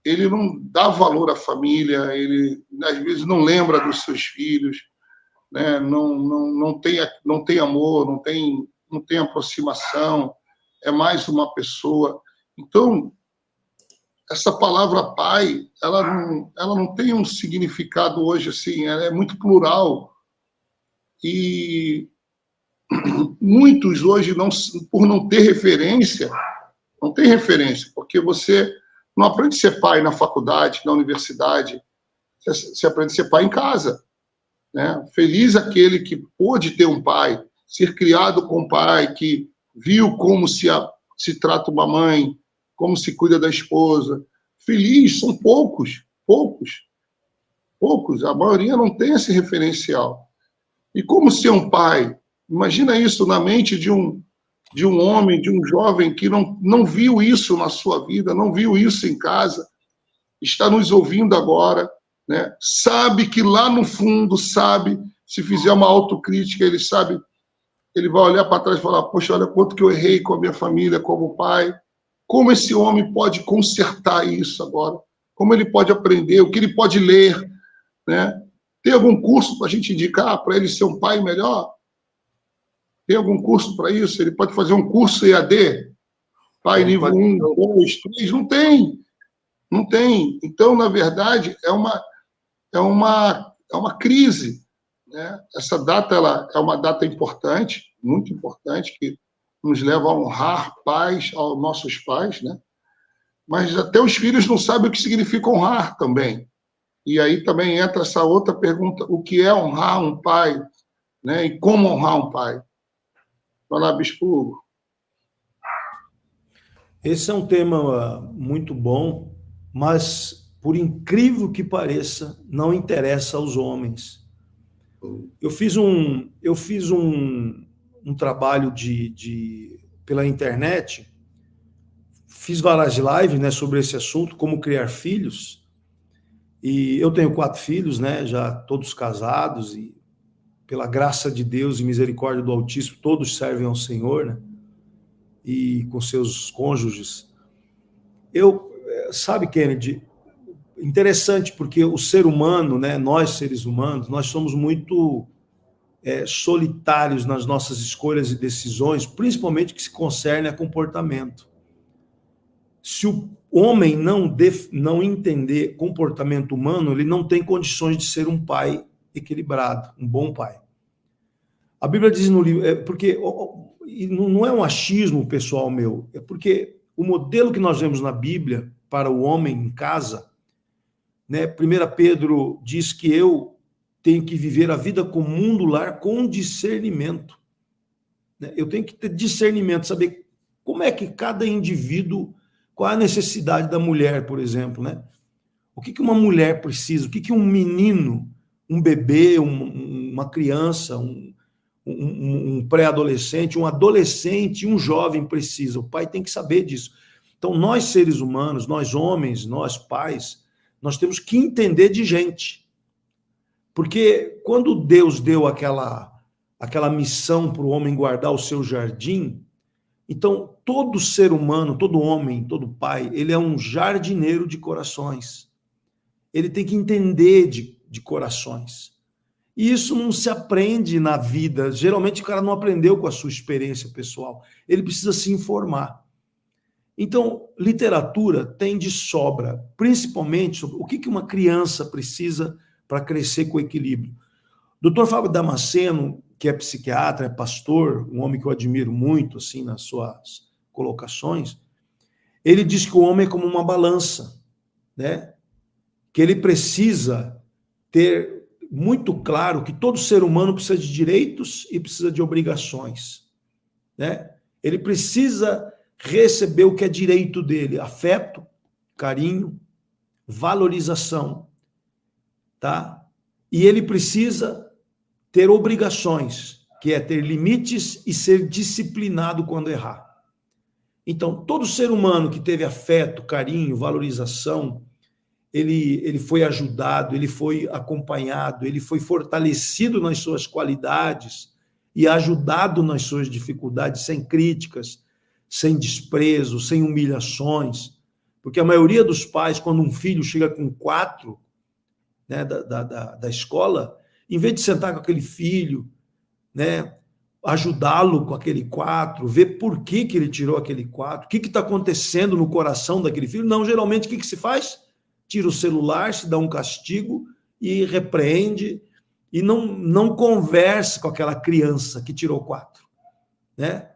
ele não dá valor à família, ele às vezes não lembra dos seus filhos, né? não tem amor, não tem aproximação, é mais uma pessoa. Então, essa palavra pai, ela não tem um significado hoje assim, ela é muito plural. E muitos hoje, por não ter referência, não tem referência, porque você não aprende a ser pai na faculdade, na universidade, você aprende a ser pai em casa. Né? Feliz aquele que pôde ter um pai, ser criado com um pai, que viu como se trata uma mãe, como se cuida da esposa. Feliz são poucos. A maioria não tem esse referencial. E como ser um pai? Imagina isso na mente de um homem, de um jovem que não viu isso na sua vida, não viu isso em casa, está nos ouvindo agora, né? Sabe que lá no fundo, se fizer uma autocrítica, ele vai olhar para trás e falar, poxa, olha quanto que eu errei com a minha família, como pai. Como esse homem pode consertar isso agora? Como ele pode aprender? O que ele pode ler? Né? Tem algum curso para a gente indicar para ele ser um pai melhor? Tem algum curso para isso? Ele pode fazer um curso EAD? Pai nível 1, 2, 3? Não tem. Não tem. Então, na verdade, é uma crise. Né? Essa data é uma data importante, muito importante, que nos leva a honrar pais, aos nossos pais, né? Mas até os filhos não sabem o que significa honrar também. E aí também entra essa outra pergunta, o que é honrar um pai, né? E como honrar um pai? Vai lá, Bispo Hugo. Esse é um tema muito bom, mas, por incrível que pareça, não interessa aos homens. Eu fiz um trabalho pela internet, fiz várias lives, né, sobre esse assunto, como criar filhos, e eu tenho 4 filhos, né, já todos casados, e pela graça de Deus e misericórdia do Altíssimo, todos servem ao Senhor, né? e com seus cônjuges. Sabe, Kennedy, interessante, porque o ser humano, né, nós seres humanos, nós somos muito solitários nas nossas escolhas e decisões, principalmente que se concerne a comportamento. Se o homem não entender comportamento humano, ele não tem condições de ser um pai equilibrado, um bom pai. A Bíblia diz no livro, porque não é um achismo pessoal meu, é porque o modelo que nós vemos na Bíblia para o homem em casa, né, 1 Pedro diz que eu tenho que viver a vida comum do lar com discernimento. Né? Eu tenho que ter discernimento, saber como é que cada indivíduo, qual é a necessidade da mulher, por exemplo, né? O que uma mulher precisa, o que um menino, um bebê, uma criança, um pré-adolescente, um adolescente, um jovem precisa. O pai tem que saber disso. Então, nós seres humanos, nós homens, nós pais, nós temos que entender de gente. Porque quando Deus deu aquela missão para o homem guardar o seu jardim, então todo ser humano, todo homem, todo pai, ele é um jardineiro de corações. Ele tem que entender de corações. E isso não se aprende na vida. Geralmente o cara não aprendeu com a sua experiência pessoal. Ele precisa se informar. Então, literatura tem de sobra, principalmente sobre o que uma criança precisa para crescer com equilíbrio. Dr. Fábio Damasceno, que é psiquiatra, é pastor, um homem que eu admiro muito, assim, nas suas colocações, ele diz que o homem é como uma balança, né? Que ele precisa ter muito claro que todo ser humano precisa de direitos e precisa de obrigações, né? Ele precisa receber o que é direito dele, afeto, carinho, valorização, tá? E ele precisa ter obrigações, que é ter limites e ser disciplinado quando errar. Então, todo ser humano que teve afeto, carinho, valorização, ele foi ajudado, ele foi acompanhado, ele foi fortalecido nas suas qualidades e ajudado nas suas dificuldades, sem críticas, sem desprezo, sem humilhações. Porque a maioria dos pais, quando um filho chega com 4, né, da escola, em vez de sentar com aquele filho, né, ajudá-lo com aquele 4, ver por que ele tirou aquele 4, o que está acontecendo no coração daquele filho, não, geralmente o que se faz? Tira o celular, se dá um castigo e repreende e não conversa com aquela criança que tirou 4, né?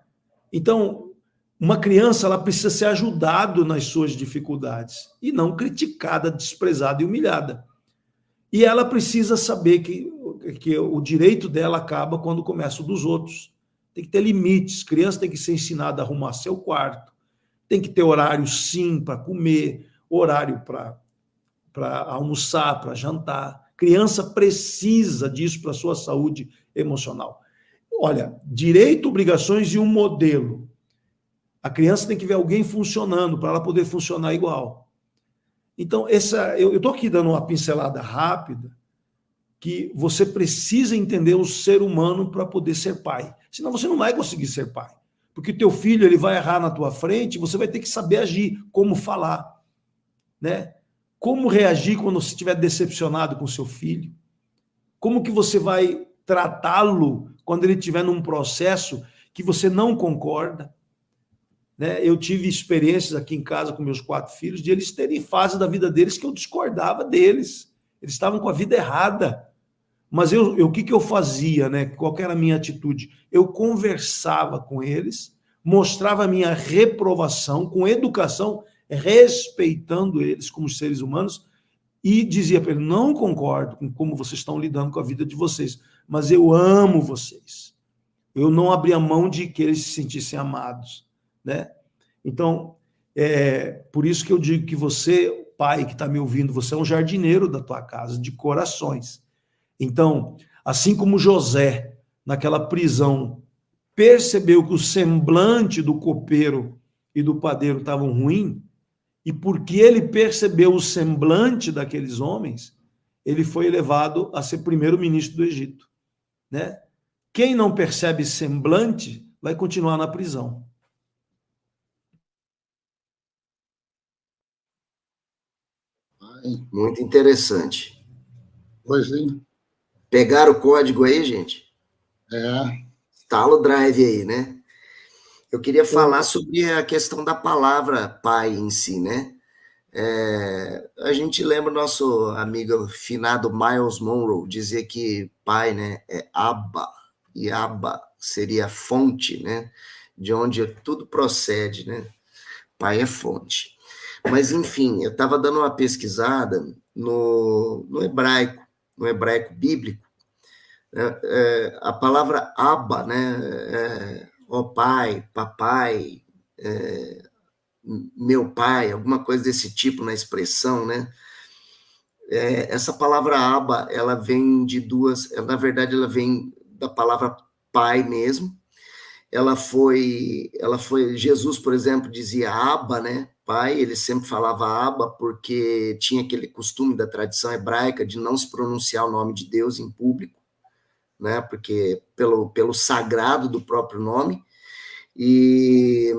Então, uma criança ela precisa ser ajudada nas suas dificuldades e não criticada, desprezada e humilhada. E ela precisa saber que o direito dela acaba quando começa o dos outros. Tem que ter limites. Criança tem que ser ensinada a arrumar seu quarto, tem que ter horário sim para comer, horário para almoçar, para jantar. Criança precisa disso para a sua saúde emocional. Olha, direito, obrigações e um modelo. A criança tem que ver alguém funcionando para ela poder funcionar igual. Então, eu estou aqui dando uma pincelada rápida que você precisa entender o ser humano para poder ser pai. Senão você não vai conseguir ser pai. Porque o teu filho ele vai errar na tua frente, você vai ter que saber agir, como falar, né? Como reagir quando você estiver decepcionado com seu filho? Como que você vai tratá-lo quando ele estiver num processo que você não concorda? Né? Eu tive experiências aqui em casa com meus 4 filhos de eles terem fase da vida deles que eu discordava deles. Eles estavam com a vida errada. Mas o que eu fazia, né? Qual era a minha atitude? Eu conversava com eles, mostrava a minha reprovação com educação, respeitando eles como seres humanos e dizia para eles, não concordo com como vocês estão lidando com a vida de vocês, mas eu amo vocês. Eu não abria mão de que eles se sentissem amados, né? Então, por isso que eu digo que você, pai que está me ouvindo, você é um jardineiro da tua casa, de corações. Então, assim como José, naquela prisão, percebeu que o semblante do copeiro e do padeiro estavam ruim, e porque ele percebeu o semblante daqueles homens, ele foi elevado a ser primeiro-ministro do Egito, né? Quem não percebe semblante vai continuar na prisão. Muito interessante. Pois é. Pegaram o código aí, gente? Instala o Drive aí, né? Eu queria falar sobre a questão da palavra pai em si, né? A gente lembra o nosso amigo finado Miles Monroe dizer que pai, né, é Abba, e Abba seria fonte, né, de onde tudo procede, né? Pai é fonte. Mas, enfim, eu estava dando uma pesquisada no hebraico bíblico, a palavra Abba, né, ó pai, papai, meu pai, alguma coisa desse tipo na expressão, né? Essa palavra Abba, ela vem de duas, na verdade, ela vem da palavra pai mesmo. Ela foi, Jesus, por exemplo, dizia Abba, né? Pai, ele sempre falava Abba porque tinha aquele costume da tradição hebraica de não se pronunciar o nome de Deus em público, né? Porque pelo sagrado do próprio nome. E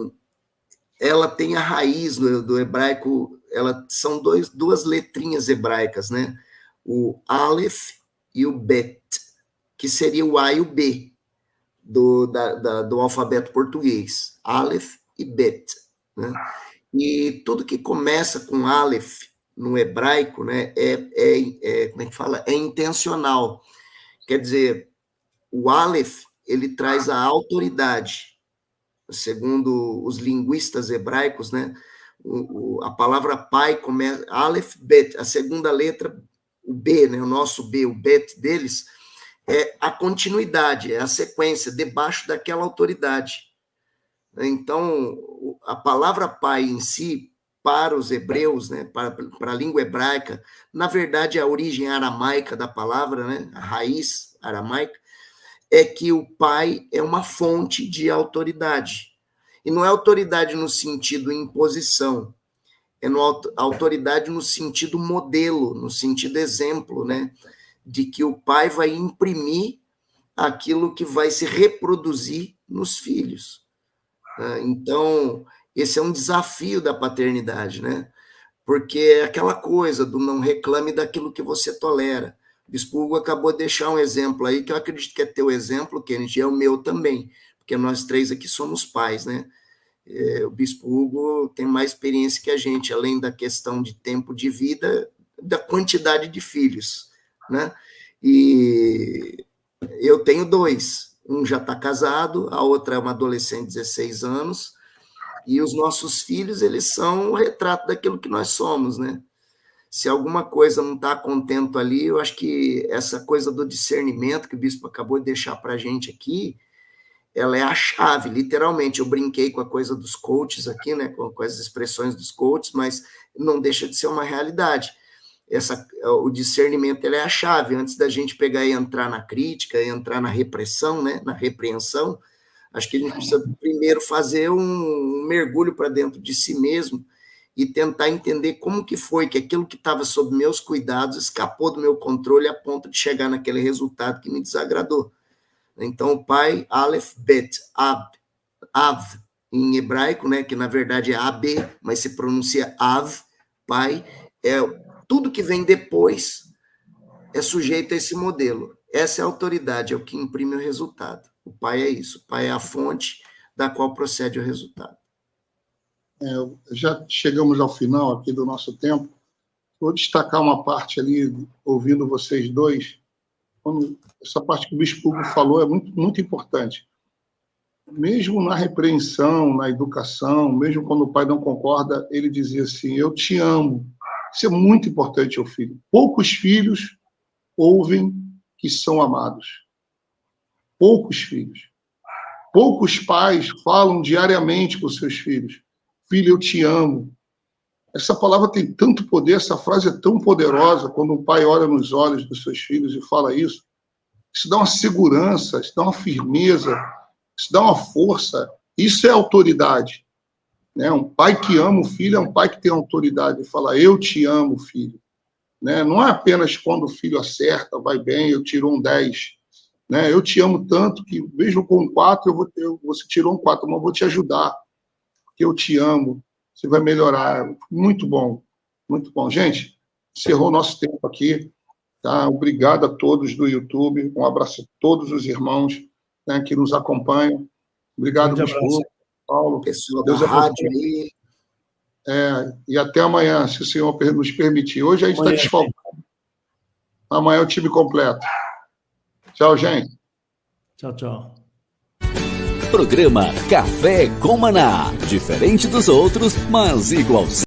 ela tem a raiz do hebraico, são duas letrinhas hebraicas, né? O Aleph e o Bet, que seria o A e o B do alfabeto português. Aleph e Bet, né? E tudo que começa com Aleph no hebraico, né, como é que fala? É intencional. Quer dizer, o Aleph, ele traz a autoridade. Segundo os linguistas hebraicos, né, a palavra pai começa, Aleph, Bet, a segunda letra, o B, né, o nosso B, o Bet deles, é a continuidade, é a sequência, debaixo daquela autoridade. Então, a palavra pai em si, para os hebreus, né, para a língua hebraica, na verdade, a origem aramaica da palavra, né, a raiz aramaica, é que o pai é uma fonte de autoridade. E não é autoridade no sentido imposição, é autoridade no sentido modelo, no sentido exemplo, né? De que o pai vai imprimir aquilo que vai se reproduzir nos filhos. Então, esse é um desafio da paternidade, né? Porque é aquela coisa do não reclame daquilo que você tolera. O Bispo Hugo acabou de deixar um exemplo aí, que eu acredito que é teu exemplo, Kennedy, é o meu também, porque nós três aqui somos pais, né? O Bispo Hugo tem mais experiência que a gente, além da questão de tempo de vida, da quantidade de filhos, né? E eu tenho 2, um já está casado, a outra é uma adolescente de 16 anos, e os nossos filhos, eles são o retrato daquilo que nós somos, né? Se alguma coisa não está contento ali, eu acho que essa coisa do discernimento que o bispo acabou de deixar para a gente aqui, ela é a chave, literalmente. Eu brinquei com a coisa dos coaches aqui, né, com as expressões dos coaches, mas não deixa de ser uma realidade. O discernimento, ele é a chave. Antes da gente pegar e entrar na crítica, e entrar na repressão, né, na repreensão, acho que a gente precisa primeiro fazer um mergulho para dentro de si mesmo e tentar entender como que foi que aquilo que estava sob meus cuidados escapou do meu controle a ponto de chegar naquele resultado que me desagradou. Então, o pai, Aleph, Bet, Av, em hebraico, né, que na verdade é AB, mas se pronuncia Av, pai, tudo que vem depois é sujeito a esse modelo. Essa é a autoridade, é o que imprime o resultado. O pai é isso, o pai é a fonte da qual procede o resultado. Já chegamos ao final aqui do nosso tempo. Vou destacar uma parte ali, ouvindo vocês dois. Essa parte que o Bispo Hugo falou é muito, muito importante. Mesmo na repreensão, na educação, mesmo quando o pai não concorda, ele dizia assim, eu te amo. Isso é muito importante ao filho. Poucos filhos ouvem que são amados. Poucos filhos. Poucos pais falam diariamente com seus filhos. Filho, eu te amo. Essa palavra tem tanto poder, essa frase é tão poderosa, quando um pai olha nos olhos dos seus filhos e fala isso. Isso dá uma segurança, isso dá uma firmeza, isso dá uma força. Isso é autoridade. Né? Um pai que ama o filho é um pai que tem autoridade e fala, eu te amo, filho. Né? Não é apenas quando o filho acerta, vai bem, eu tiro um 10. Né? Eu te amo tanto que, mesmo com 4, você tirou um 4, mas eu vou te ajudar. Porque eu te amo, você vai melhorar. Muito bom, muito bom. Gente, encerrou o nosso tempo aqui. Tá? Obrigado a todos do YouTube. Um abraço a todos os irmãos, né, que nos acompanham. Obrigado, Bispo Paulo. Pessoal da rádio aí. E até amanhã, se o senhor nos permitir. Hoje a gente está desfalcado. Amanhã é o time completo. Tchau, gente. Tchau, tchau. Programa Café com Maná. Diferente dos outros, mas igualzinho.